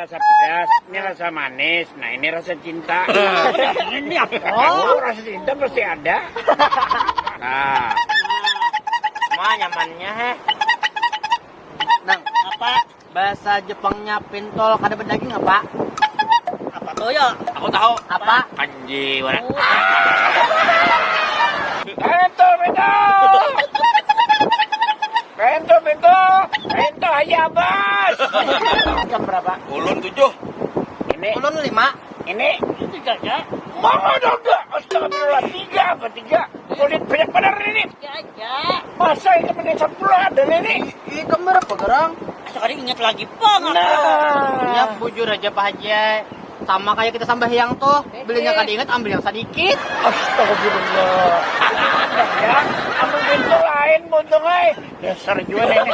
rasa pedas, ini rasa manis, nah ini rasa cinta. Ini apa? Oh, rasa cinta pasti ada. Nah, Semua nyamannya Nang, apa? bahasa Jepangnya pintol kada berdaging apa? Apa tuh ya? aku tahu. Apa? Kanji, wala. Oh, Bento, bento. Bento, bento. Bento aja, Bos. Jam berapa? Ulun 7. Ini, Ulun 5. ini. itu jaga. Mama dong, enggak. Astagfirullah, 3 apa 3? Kulit banyak benar ini. Jaga. Masa ini menit 10 ada ini? Itu berapa gerang? Sekali ingat lagi pong. Ya Nah. bujur aja Pak Haji. Sama kayak kita sambayang tuh. Belinya kada inget, ambil yang sedikit. Astagfirullah. Ya, ambil pintu lain, buntung ay. Dasar juga ini.